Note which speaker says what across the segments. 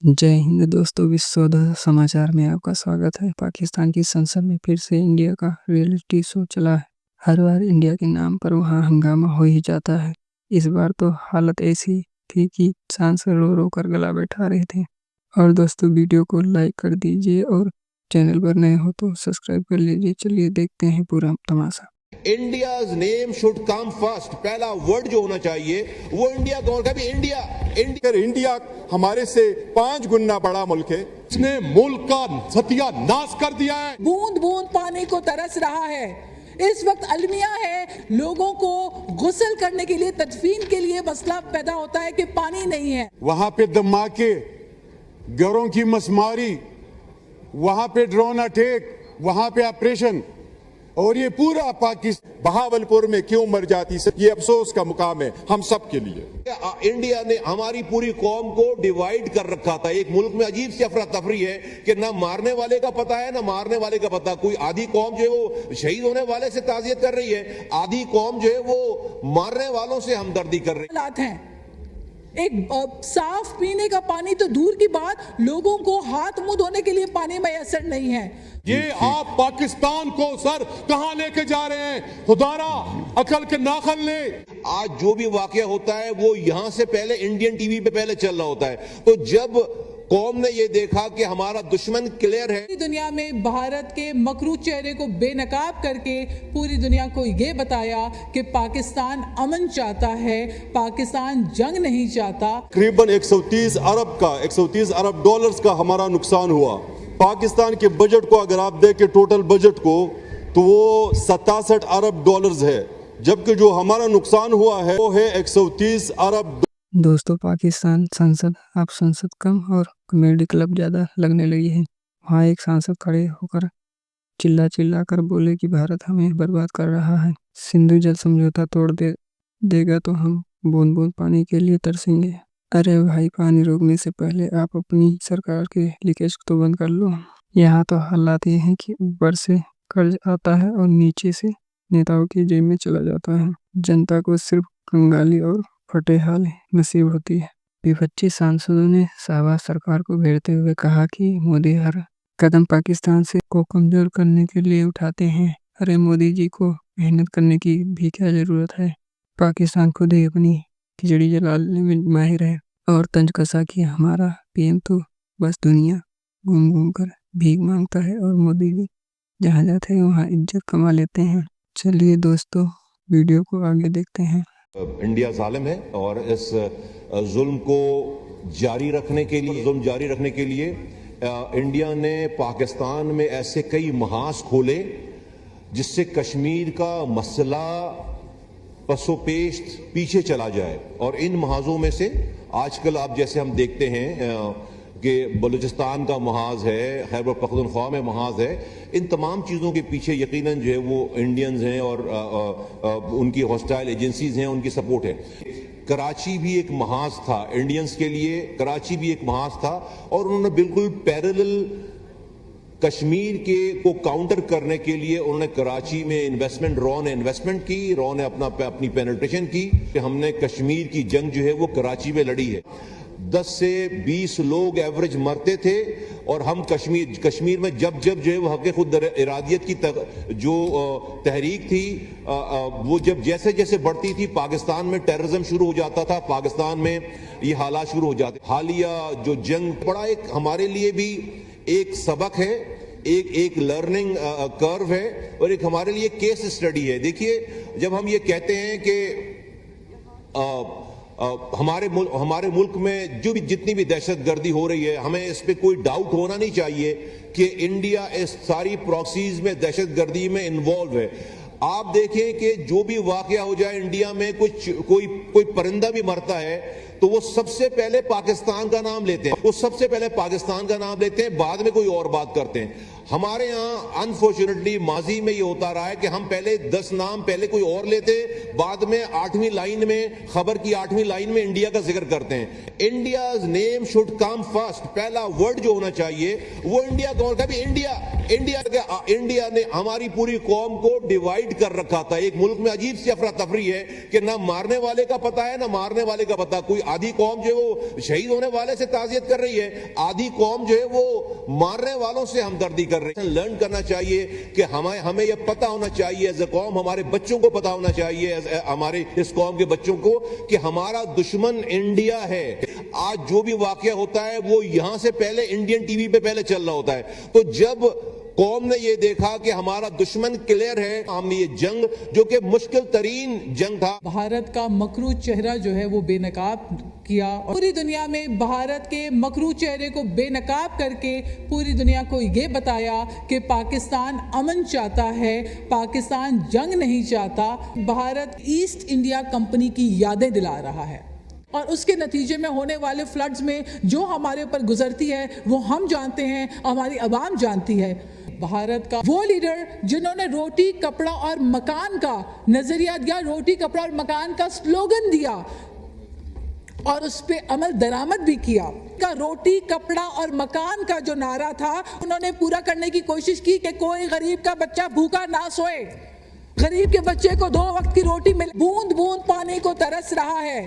Speaker 1: जय हिंद दोस्तों, विश्वोदय समाचार में आपका स्वागत है। पाकिस्तान की संसद में फिर से इंडिया का रियलिटी शो चला है। हर बार इंडिया के नाम पर वहां हंगामा हो ही जाता है। इस बार तो हालत ऐसी थी कि सांसद रो रो कर गला बैठा रहे थे। और दोस्तों, वीडियो को लाइक कर दीजिए और चैनल पर नए हो तो सब्सक्राइब कर लीजिए। चलिए देखते हैं पूरा तमाशा।
Speaker 2: India's name should come first, पहला वर्ड जो होना चाहिए वो इंडिया का भी इंडिया
Speaker 3: हमारे से 5 गुना बड़ा मुल्क है। इसने मुल्क का सत्यानाश कर दिया है।
Speaker 4: बूंद बूंद पानी को तरस रहा है। इस वक्त अलमिया है, लोगों को गुस्ल करने के लिए, तदफीन के लिए मसला पैदा होता है कि पानी नहीं है।
Speaker 3: वहां पे धमाके, घरों की मसमारी, वहां पे ड्रोन अटैक, वहां पे ऑपरेशन, और ये पूरा पाकिस्तान बहावलपुर में क्यों मर जाती है, ये अफसोस का मुकाम है हम सब के लिए।
Speaker 2: इंडिया ने हमारी पूरी कौम को डिवाइड कर रखा था। एक मुल्क में अजीब सी अफरा तफरी है कि ना मारने वाले का पता है ना मारने वाले का पता। कोई आधी कौम जो है वो शहीद होने वाले से ताजियत कर रही है, आधी कौम जो है वो मारने वालों से हमदर्दी कर रही
Speaker 4: है। एक साफ पीने का पानी तो दूर की बात, लोगों को हाथ मुंह धोने के लिए पानी मैसर नहीं है।
Speaker 3: ये आप पाकिस्तान को सर कहां लेके जा रहे हैं? खुदारा अकल के नाखन ले।
Speaker 2: आज जो भी वाकया होता है वो यहां से पहले इंडियन टीवी पे पहले चल रहा होता है। तो जब कौम ने ये देखा कि हमारा दुश्मन क्लियर है,
Speaker 4: पूरी दुनिया में भारत के मकरू चेहरे को बेनकाब करके पूरी दुनिया को ये बताया कि पाकिस्तान अमन चाहता है, पाकिस्तान जंग नहीं चाहता।
Speaker 3: तकरीबन 130 अरब डॉलर्स का हमारा नुकसान हुआ। पाकिस्तान के बजट को अगर आप देखें, टोटल बजट को, तो वो 67 अरब डॉलर्स है, जबकि जो हमारा नुकसान हुआ है वो है 130 अरब।
Speaker 1: दोस्तों, पाकिस्तान संसद अब संसद कम और कॉमेडी क्लब ज़्यादा लगने लगी है। वहाँ एक सांसद खड़े होकर चिल्ला कर बोले कि भारत हमें बर्बाद कर रहा है। सिंधु जल समझौता तोड़ देगा तो हम बूंद बूंद पानी के लिए तरसेंगे। अरे भाई, पानी रोकने से पहले आप अपनी सरकार के लीकेज तो बंद कर लो। यहाँ तो हालात ये हैं कि ऊपर से कर्ज आता है और नीचे से नेताओं की जेब में चला जाता है। जनता को सिर्फ कंगाली और फटे हाल नसीब होती है। विपक्षी सांसदों ने शाहबाज सरकार को घेरते हुए कहा कि मोदी हर कदम पाकिस्तान से को कमजोर करने के लिए उठाते हैं। अरे मोदी जी को मेहनत करने की भी क्या जरूरत है? पाकिस्तान खुद ही अपनी खिचड़ी जलाने में माहिर है और तंज कसा कि हमारा पीएम तो बस दुनिया घूम घूम कर भीख मांगता है और मोदी जी जहाँ जाते हैं वहाँ इज्जत कमा लेते हैं। चलिए दोस्तों, वीडियो को आगे देखते हैं।
Speaker 2: इंडिया जालिम है और इस जुल्म को जारी रखने के लिए इंडिया ने पाकिस्तान में ऐसे कई महाज खोले जिससे कश्मीर का मसला पसोपेश पीछे चला जाए। और इन महाजों में से आजकल आप जैसे हम देखते हैं कि बलूचिस्तान का महाज है, खैबर पख्तूनख्वा में महाज है। इन तमाम चीज़ों के पीछे यकीनन जो है वो इंडियंस हैं और उनकी हॉस्टाइल एजेंसीज हैं, उनकी सपोर्ट है। कराची भी एक महाज था इंडियंस के लिए, कराची भी एक महाज था और उन्होंने बिल्कुल पैरेलल कश्मीर के को काउंटर करने के लिए उन्होंने कराची में इन्वेस्टमेंट, रॉ ने इन्वेस्टमेंट की, रॉ ने अपनी पेनिट्रेशन की। हमने कश्मीर की जंग जो है वो कराची में लड़ी है। 10 से 20 लोग एवरेज मरते थे और हम कश्मीर में जब जो है वो हक़ खुद इरादियत की जो तहरीक थी वो जब जैसे जैसे बढ़ती थी, पाकिस्तान में टेररिज्म शुरू हो जाता था, पाकिस्तान में ये हालात शुरू हो जाते। हालिया जो जंग बड़ा एक हमारे लिए भी एक सबक है, एक लर्निंग कर्व है और एक हमारे लिए केस स्टडी है। देखिए, जब हम ये कहते हैं कि हमारे मुल्क में जो भी जितनी भी दहशतगर्दी हो रही है, हमें इस पे कोई डाउट होना नहीं चाहिए कि इंडिया इस सारी प्रॉक्सीज में, दहशतगर्दी में इन्वॉल्व है। आप देखें कि जो भी वाकया हो जाए इंडिया में, कोई परिंदा भी मरता है तो वो सबसे पहले पाकिस्तान का नाम लेते हैं, बाद में कोई और बात करते हैं। हमारे यहाँ अनफॉर्चुनेटली माजी में ये होता रहा है कि हम पहले 10 नाम पहले कोई और लेते, बाद में 8वीं लाइन में, खबर की 8वीं लाइन में इंडिया का जिक्र करते हैं। India's name should come first, पहला वर्ड जो होना चाहिए वो इंडिया का भी इंडिया ने हमारी पूरी कौम को डिवाइड कर रखा था। एक मुल्क में अजीब सी अफरा तफरी है कि ना मारने वाले का पता है ना मारने वाले का पता। कोई आधी कौम जो है वो शहीद होने वाले से ताजियत कर रही है, आधी कौम जो है वो मारने वालों से हमदर्दी कर रही है। लर्न करना चाहिए कि हमें यह पता होना चाहिए एज ए कौम, हमारे बच्चों को पता होना चाहिए, हमारे इस कौम के बच्चों को, कि हमारा दुश्मन इंडिया है। आज जो भी वाकया होता है वो यहां से पहले इंडियन टीवी पे पहले चल रहा होता है। तो जब कौम ने ये देखा कि हमारा दुश्मन क्लियर है, हमने ये जंग जो कि मुश्किल तरीन जंग था,
Speaker 4: भारत का मकरू चेहरा जो है वो बेनकाब किया और पूरी दुनिया में भारत के मकरू चेहरे को बेनकाब करके पूरी दुनिया को ये बताया कि पाकिस्तान अमन चाहता है, पाकिस्तान जंग नहीं चाहता। भारत ईस्ट इंडिया कंपनी की यादें दिला रहा है और उसके नतीजे में होने वाले फ्लड्स में जो हमारे ऊपर गुजरती है वो हम जानते हैं, हमारी आवाम जानती है। भारत का वो लीडर जिन्होंने रोटी कपड़ा और मकान का नजरिया दिया, रोटी कपड़ा और मकान का स्लोगन दिया और उस पे अमल दरामद भी किया, का रोटी कपड़ा और मकान का जो नारा था उन्होंने पूरा करने की कोशिश की कि कोई गरीब का बच्चा भूखा ना सोए, गरीब के बच्चे को 2 वक्त की रोटी मिले, बूंद बूंद पानी को तरस रहा है।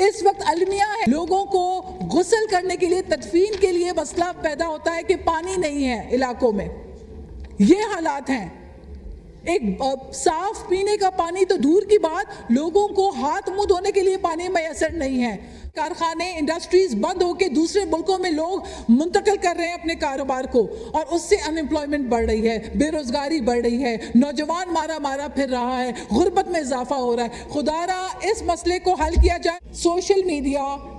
Speaker 4: इस वक्त अलमिया है, लोगों को गुस्ल करने के लिए, तदफीन के लिए मसला पैदा होता है कि पानी नहीं है इलाकों में। ये हालात हैं। एक साफ पीने का पानी तो दूर की बात, लोगों को हाथ मुंह धोने के लिए पानी मैसर नहीं है। कारखाने, इंडस्ट्रीज बंद होकर दूसरे मुल्कों में लोग मुंतकिल कर रहे हैं अपने कारोबार को और उससे अनएम्प्लॉयमेंट बढ़ रही है, बेरोजगारी बढ़ रही है, नौजवान मारा फिर रहा है, गुर्बत में इजाफा हो रहा है। खुदारा इस मसले को हल किया जाए। सोशल मीडिया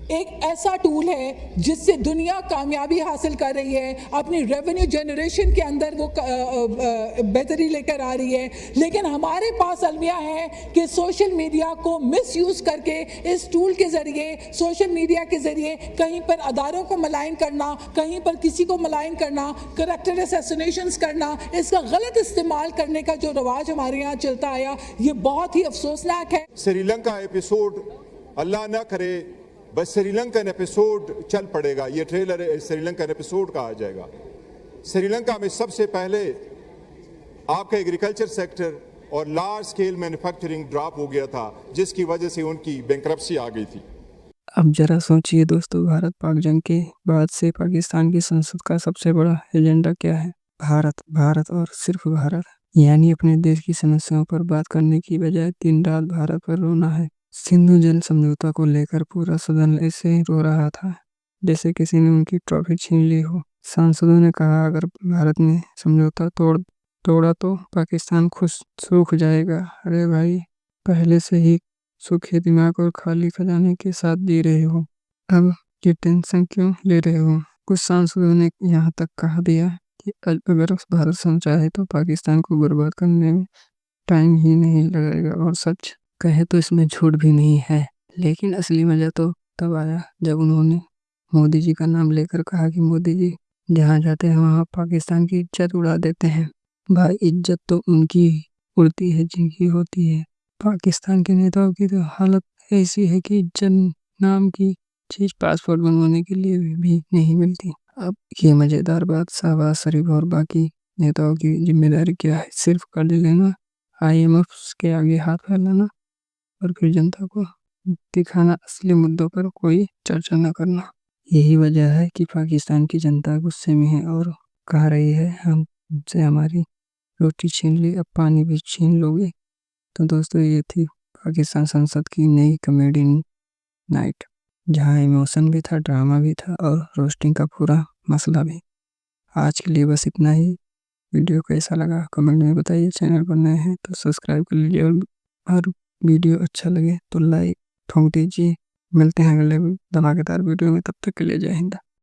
Speaker 4: एक ऐसा टूल है जिससे दुनिया कामयाबी हासिल कर रही है, अपनी रेवेन्यू जनरेशन के अंदर वो बेहतरी लेकर आ रही है, लेकिन हमारे पास अलमिया है कि सोशल मीडिया को मिसयूज करके इस टूल के जरिए, सोशल मीडिया के जरिए कहीं पर अदारों को मलाइन करना, कहीं पर किसी को मलाइन करना, करैक्टर असैसिनेशंस करना, इसका गलत इस्तेमाल करने का जो रवाज हमारे यहाँ चलता आया, ये बहुत ही अफसोसनाक है।
Speaker 3: श्रीलंका एपिसोड अल्लाह ना करे बस श्रीलंकन एपिसोड चल पड़ेगा, ये ट्रेलर श्रीलंकन एपिसोड का आ जाएगा। श्रीलंका में सबसे पहले आपका एग्रीकल्चर सेक्टर और लार्ज स्केल मैन्युफैक्चरिंग ड्रॉप हो गया था, जिसकी वजह से उनकी बैंकरप्सी आ गई थी।
Speaker 1: अब जरा सोचिए दोस्तों, भारत पाक जंग के बाद से पाकिस्तान की संसद का सबसे बड़ा एजेंडा क्या है? भारत, भारत और सिर्फ भारत। यानी अपने देश की समस्याओं पर बात करने की बजाय दिन रात भारत पर रोना है। सिंधु जल समझौता को लेकर पूरा सदन ऐसे रो रहा था जैसे किसी ने उनकी ट्रॉफी छीन ली हो। सांसदों ने कहा अगर भारत ने समझौता तोड़ा तो पाकिस्तान खुद सूख जाएगा। अरे भाई, पहले से ही सूखे दिमाग और खाली खजाने के साथ जी रहे हो, अब ये टेंशन क्यों ले रहे हो? कुछ सांसदों ने यहाँ तक कहा दिया कि अगर भारत चाहे तो पाकिस्तान को बर्बाद करने में टाइम ही नहीं लगेगा। और सच कहे तो इसमें झूठ भी नहीं है, लेकिन असली मजा तो तब आया जब उन्होंने मोदी जी का नाम लेकर कहा कि मोदी जी जहाँ जाते हैं वहाँ पाकिस्तान की इज्जत उड़ा देते हैं। भाई, इज्जत तो उनकी उड़ती है जिनकी होती है। पाकिस्तान के नेताओं की तो हालत ऐसी है कि इज्जत नाम की चीज पासपोर्ट बनवाने के लिए भी नहीं मिलती। अब ये मजेदार बात, शहबाज शरीफ और बाकी नेताओं की जिम्मेदारी क्या है? सिर्फ कर्ज लेना, IMF के आगे हाथ फैलाना और फिर जनता को दिखाना, असली मुद्दों पर कोई चर्चा न करना। यही वजह है कि पाकिस्तान की जनता गुस्से में है और कह रही है हमसे हमारी रोटी छीन ली, अब पानी भी छीन लोगे। तो दोस्तों, ये थी पाकिस्तान संसद की नई कॉमेडी नाइट, जहाँ इमोशन भी था, ड्रामा भी था और रोस्टिंग का पूरा मसला भी। आज के लिए बस इतना ही। वीडियो कैसा लगा कमेंट में बताइए। चैनल पर नए हैं तो सब्सक्राइब कर लीजिए और वीडियो अच्छा लगे तो लाइक ठोक दीजिए। मिलते हैं अगले धमाकेदार वीडियो में, तब तक के लिए जय हिंद।